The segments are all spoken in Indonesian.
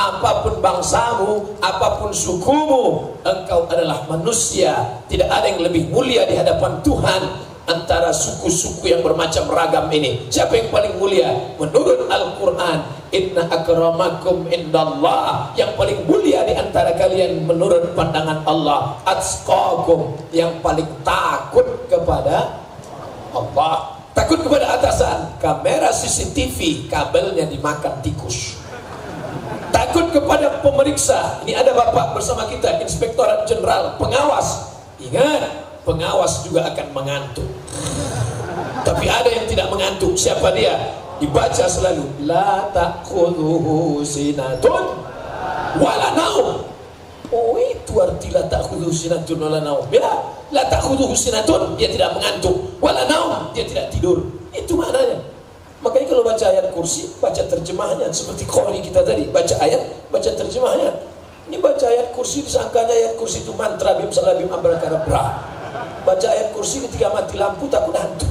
apapun bangsamu, apapun sukumu, engkau adalah manusia. Tidak ada yang lebih mulia di hadapan Tuhan antara suku-suku yang bermacam ragam ini. Siapa yang paling mulia? Menurut Al-Quran, inna akramakum indallah, yang paling mulia di antara kalian menurut pandangan Allah, atqakum, yang paling takut kepada Allah. Takut kepada atasan, kamera CCTV kabelnya dimakan tikus. Takut kepada pemeriksa, ini ada bapak bersama kita, Inspektorat Jenderal, pengawas. Ingat, pengawas juga akan mengantuk. Tapi ada yang tidak mengantuk. Siapa dia? Dibaca selalu, la ta'khudhuhu sinatun wala naum. Oh, itu arti la ta'khudhuhu sinatun wala naum. Ya, la ta'khudhuhu sinatun, dia tidak mengantuk, wala naum, dia tidak tidur. Itu maknanya. Makanya kalau baca ayat kursi, baca terjemahnya. Seperti qori kita tadi, baca ayat, baca terjemahnya. Ini baca ayat kursi, disangkanya ayat kursi itu mantra bim salabim abrakadabra. Baca ayat kursi ketika mati lampu takut hantu.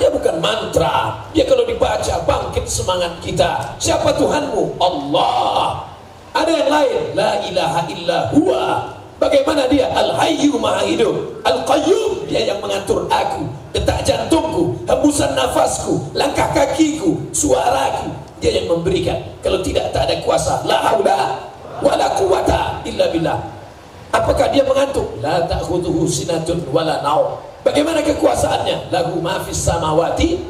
Dia bukan mantra. Dia kalau dibaca bangkit semangat kita. Siapa Tuhanmu? Allah. Ada yang lain, la ilaha illa huwa. Bagaimana dia? Al-hayyu maha hidup, Al-qayyum, dia yang mengatur aku, detak jantungku, hembusan nafasku, langkah kakiku, suaraku, dia yang memberikan. Kalau tidak, tak ada kuasa. La haula wala quwata illa billah. Apakah dia mengantuk? La ta'khudhuhu sinatun wala naum. Bagaimana kekuasaannya? Lahu ma fis samawati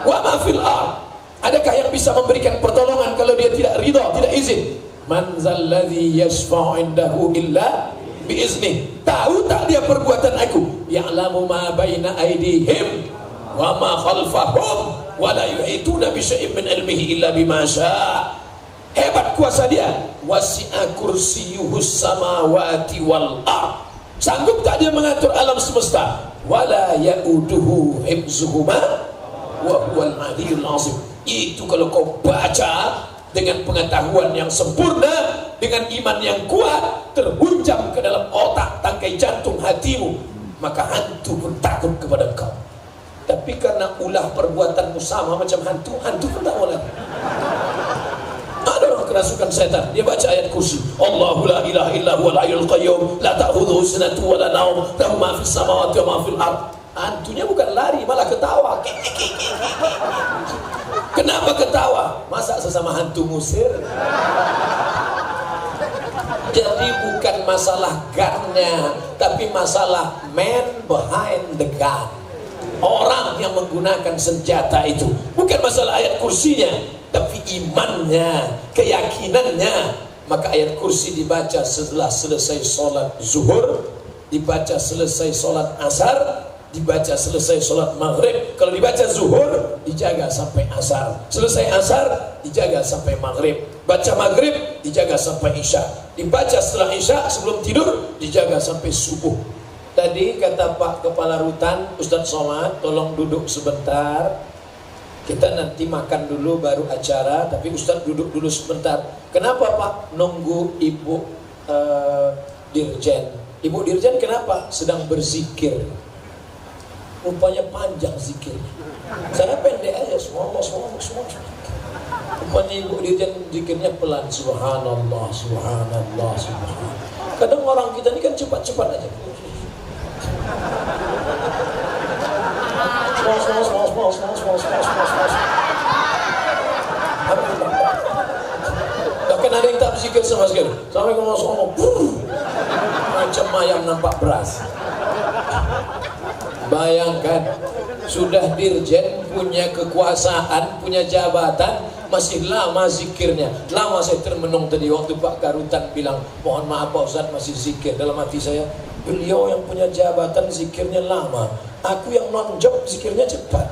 wa ma fil ard. Adakah yang bisa memberikan pertolongan kalau dia tidak ridha, tidak izin? Man zalladzi yashfa'u indahu illa biizni. Tahu tak dia perbuatan aku? Ya'lamu ma baina aydihim wa ma khalfahum wa la yuhituna bi syai'in min ilmihi illa bima syaa. Hebat kuasa dia. Wasi'a kursiyyuhus samawati wal ard. Sanggup tak dia mengatur alam semesta? Wala ya'uduhu hifzuhuma wa huwal aliyyul azim. Itu kalau kau baca dengan pengetahuan yang sempurna, dengan iman yang kuat, terhunjam ke dalam otak, tangkai jantung hatimu, maka hantu pun takut kepada kau. Tapi karena ulah perbuatanmu sama macam hantu, hantu pun tak boleh. Ada orang kerasukan setan, dia baca ayat kursi, Allahu la ilaha illa huwal hayyul qayyum, la ta'khudhuhu sinatun wa la naum, lahu ma fis samawati wa ma fil ard. Hantunya bukan lari, malah ketawa. Kenapa ketawa? Masa sesama hantu musir? Jadi bukan masalah gunnya, tapi masalah man behind the gun. Orang yang menggunakan senjata itu. Bukan masalah ayat kursinya, tapi imannya, keyakinannya. Maka ayat kursi dibaca setelah selesai sholat zuhur, dibaca selesai sholat asar, dibaca selesai sholat maghrib. Kalau dibaca zuhur, dijaga sampai asar. Selesai asar, dijaga sampai maghrib. Baca maghrib, dijaga sampai isya. Dibaca setelah isya, sebelum tidur, dijaga sampai subuh. Tadi kata Pak Kepala Rutan, Ustadz Somad, tolong duduk sebentar. Kita nanti makan dulu baru acara, tapi Ustadz duduk dulu sebentar. Kenapa Pak? Nunggu Ibu Dirjen. Ibu Dirjen kenapa? Sedang berzikir. Rupanya panjang zikirnya. Saya pendek aja, semua. Rupanya Ibu Dirjen zikirnya pelan. Subhanallah, subhanallah, subhanallah. Kadang orang kita ini kan cepat-cepat aja. Bahkan ada yang tak berzikir sama sekali. Sampai ngomong macam ayam nampak beras. Bayangkan, sudah dirjen, punya kekuasaan, punya jabatan, masih lama zikirnya. Lama saya termenung tadi waktu Pak Karutan bilang, mohon maaf Pak Ustadz masih zikir. Dalam hati saya, beliau yang punya jabatan zikirnya lama, aku yang non-job zikirnya cepat.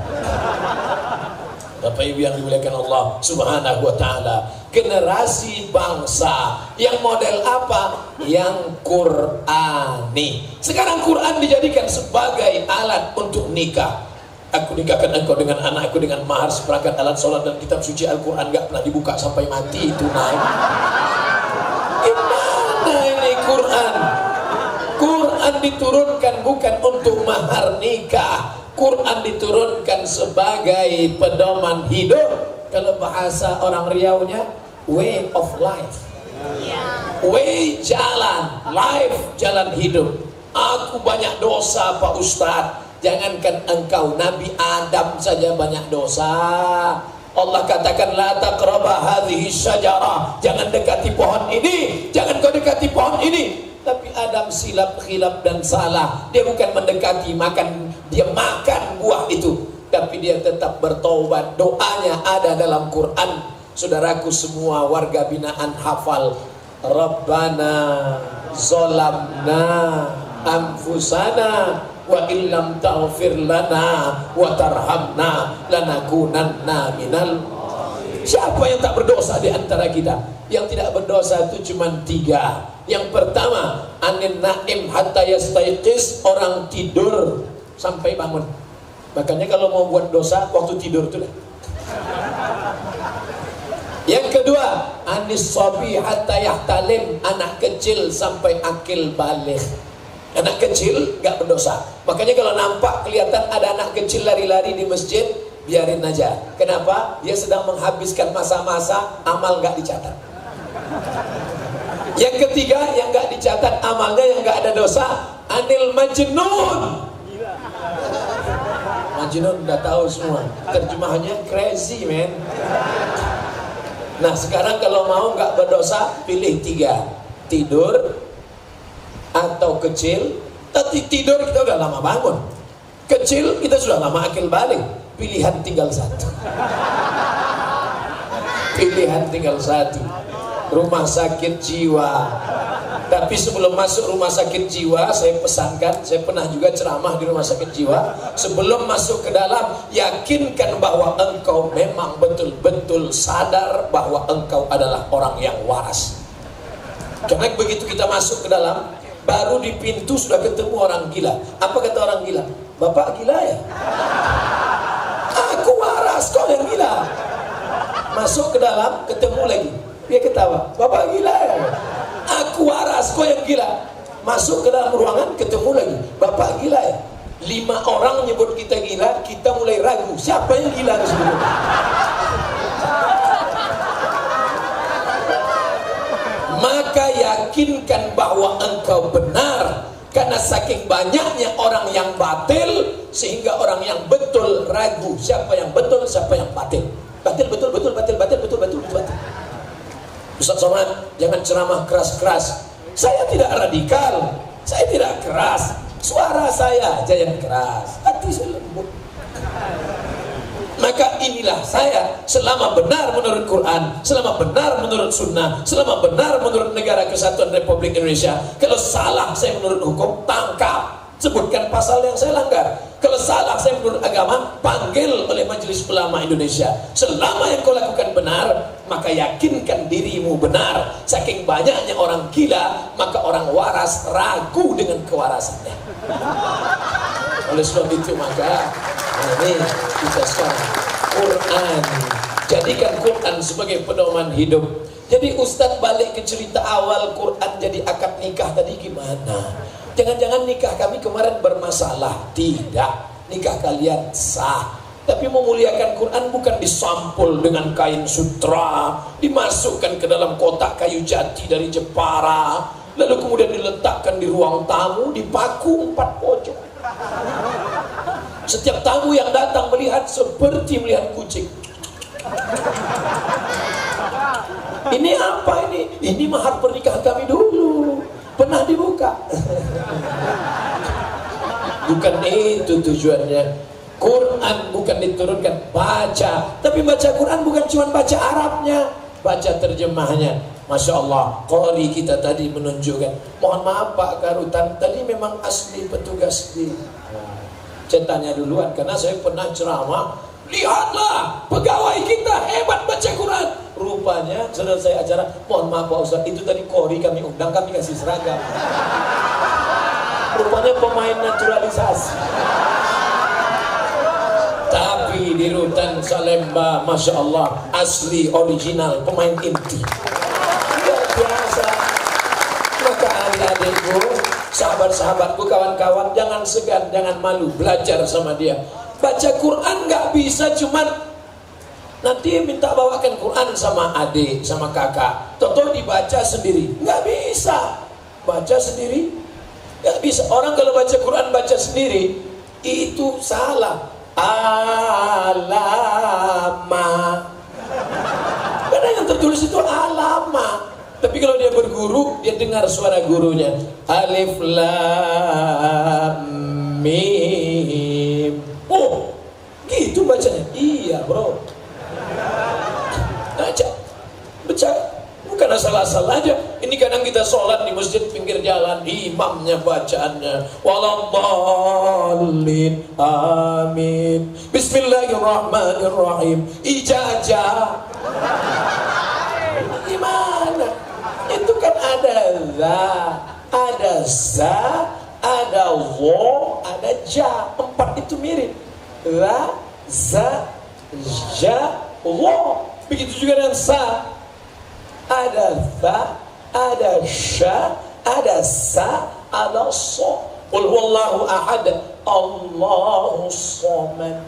Bapak Ibu yang dimuliakan Allah Subhanahu wa ta'ala, generasi bangsa yang model apa? Yang Qur'ani. Sekarang Quran dijadikan sebagai alat untuk nikah. Aku nikahkan engkau dengan anakku dengan mahar seperangkat alat sholat dan kitab suci Al-Quran, gak pernah dibuka sampai mati itu naik. Gimana ini Quran? Quran diturunkan bukan untuk mahar nikah. Quran diturunkan sebagai pedoman hidup. Kalau bahasa orang Riaunya, way of life. Way, jalan, life, jalan hidup. Aku banyak dosa Pak Ustadz. Jangankan engkau, Nabi Adam saja banyak dosa. Allah katakan la taqraba hadhihi syajarah, jangan dekati pohon ini, jangan kau dekati pohon ini. Tapi Adam silap, khilaf dan salah. Dia bukan mendekati, dia makan buah itu, tapi dia tetap bertaubat. Doanya ada dalam Quran. Saudaraku semua warga binaan hafal. Rabbana zolamna anfusana wa illam taghfir lana wa tarhamna lanakunanna minal. Siapa yang tak berdosa di antara kita? Yang tidak berdosa itu cuma 3. Yang pertama, anin naim hatta yastaiqis, orang tidur sampai bangun. Makanya kalau mau buat dosa waktu tidur itu dah. Yang kedua, anis sobi hatta yahtalim, anak kecil sampai akil balik. Anak kecil gak berdosa. Makanya kalau nampak kelihatan ada anak kecil lari-lari di masjid, biarin aja. Kenapa? Dia sedang menghabiskan masa-masa amal gak dicatat. Yang ketiga, yang gak dicatat amalnya, yang gak ada dosa, anil majnun. Majnun udah tahu semua. Terjemahannya crazy man. Nah sekarang kalau mau nggak berdosa, pilih 3. Tidur atau kecil. Tapi tidur kita udah lama bangun, kecil kita sudah lama akil balik. Pilihan tinggal 1. Pilihan tinggal 1. Rumah sakit jiwa. Tapi sebelum masuk rumah sakit jiwa, saya pesankan, saya pernah juga ceramah di rumah sakit jiwa. Sebelum masuk ke dalam, yakinkan bahwa engkau memang betul-betul sadar bahwa engkau adalah orang yang waras. Karena begitu kita masuk ke dalam, baru di pintu sudah ketemu orang gila. Apa kata orang gila? Bapak gila ya? Aku waras, kau yang gila. Masuk ke dalam, ketemu lagi. Dia ketawa, Bapak gila ya? Aku waras, kau yang gila. Masuk ke dalam ruangan, ketemu lagi, Bapak gila ya? 5 orang nyebut kita gila, kita mulai ragu, siapa yang gila sebenarnya? Maka yakinkan bahwa engkau benar. Karena saking banyaknya orang yang batil, sehingga orang yang betul ragu, siapa yang betul, siapa yang batil. Batil, betul, betul, batil, batil, betul, betul, batil. Ustaz Somad, jangan ceramah keras-keras. Saya tidak radikal, saya tidak keras. Suara saya aja yang keras, hati saya lembut. Maka inilah saya, selama benar menurut Quran, selama benar menurut Sunnah, selama benar menurut Negara Kesatuan Republik Indonesia. Kalau salah saya menurut hukum, tangkap, sebutkan pasal yang saya langgar. Kalau salah saya menurut agama, panggil oleh Majelis Ulama Indonesia. Selama yang kau lakukan benar, maka yakinkan dirimu benar. Saking banyaknya orang gila, maka orang waras ragu dengan kewarasannya. Oleh sebab itu maka ini kita sekarang Quran, jadikan Quran sebagai pedoman hidup. Jadi Ustadz balik ke cerita awal Quran jadi akad nikah tadi gimana? Jangan-jangan nikah kami kemarin bermasalah. Tidak, nikah kalian sah. Tapi memuliakan Quran bukan disampul dengan kain sutra, dimasukkan ke dalam kotak kayu jati dari Jepara, lalu kemudian diletakkan di ruang tamu, dipaku 4 pojok. Setiap tamu yang datang melihat seperti melihat kucing. Ini apa ini? Ini mahar pernikahan kami dulu, pernah dibuka. Bukan itu tujuannya. Quran bukan diturunkan, baca. Tapi baca Quran bukan cuma baca Arabnya, baca terjemahnya. Masya Allah, qari kita tadi menunjukkan. Mohon maaf Pak Karutan, tadi memang asli petugas di. Saya tanya duluan karena saya pernah ceramah. Lihatlah pegawai kita hebat baca Quran. Rupanya selesai acara, mohon maaf Pak Ustaz, itu tadi qari kami undang, kami kasih seragam. Rupanya pemain naturalisasi. Tapi di Rutan Salemba, Masya Allah, asli original, pemain inti. Luar biasa. Maka adik-adikku, sahabat-sahabatku, kawan-kawan, jangan segan, jangan malu, belajar sama dia. Baca Quran nggak bisa cuman Nanti minta bawakan Quran sama adik, sama kakak. Toto dibaca sendiri, nggak bisa. Baca sendiri, nggak bisa. Orang kalau baca Quran baca sendiri itu salah. Alama. Karena yang tertulis itu alama. Tapi kalau dia berguru, dia dengar suara gurunya. Alif Lam Mim. Oh, gitu bacanya. Iya, bro. Baca, bukan asal-asal aja. Ini kadang kita sholat di masjid pinggir jalan, imamnya bacaannya waladhdallin amin, bismillahirrahmanirrahim, ijazah. Gimana? Itu kan ada za, ada za, ada wo, ada ja. 4 itu mirip. Za, za, ja, wo. Begitu juga dengan sa. Ada za, ada sya, ada sa, ada so. Qul huwallahu ahad, Allahus samad.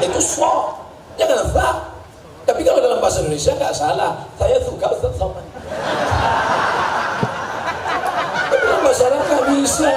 Itu so, jangan za. Tapi kalau dalam bahasa Indonesia nggak salah. Saya suka Ustaz Somad. Tapi dalam bahasa Arab nggak bisa.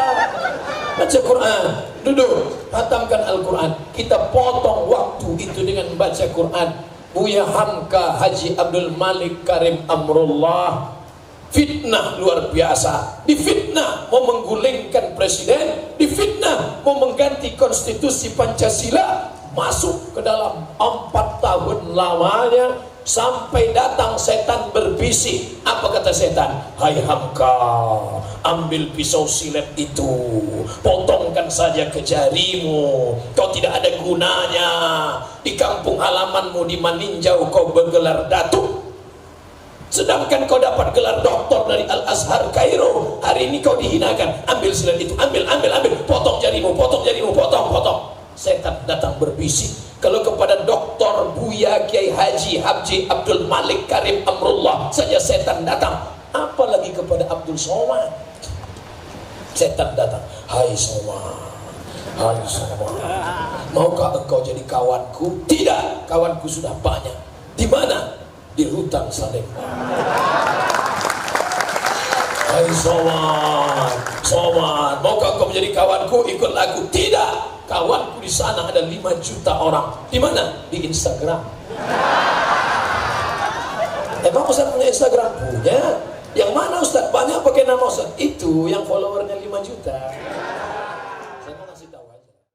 Baca Quran, duduk, hatamkan Al-Quran. Kita potong waktu itu dengan baca Quran. Buya Hamka Haji Abdul Malik Karim Amrullah, fitnah luar biasa. Difitnah mau menggulingkan presiden, difitnah mau mengganti konstitusi Pancasila. Masuk ke dalam 4 tahun lamanya, sampai datang setan berbisik. Apa kata setan? Hai Hamka, ambil pisau silet itu, potongkan saja ke jarimu. Kau tidak ada gunanya. Di kampung halamanmu di Maninjau kau bergelar datuk, sedangkan kau dapat gelar doktor dari Al-Azhar Kairo. Hari ini kau dihinakan. Ambil silet itu, ambil, potong jarimu, potong. Setan datang berbisik. Kalau kepada Doktor Buya Kiai Haji Abdul Malik Karim Amrullah saja setan datang, apalagi kepada Abdul Somad. Setan datang, hai Somad, maukah engkau jadi kawanku? Tidak, kawanku sudah banyak. Di mana? Di Rutan Salemba. Hai Somad, maukah engkau menjadi kawanku? Ikut lagu. Tidak, kawanku di sana ada 5 juta orang. Di mana? Di Instagram. Emang Ustaz punya Instagram? Punya. Yang mana Ustaz? Banyak pakai nama Ustaz. Itu yang followernya 5 juta.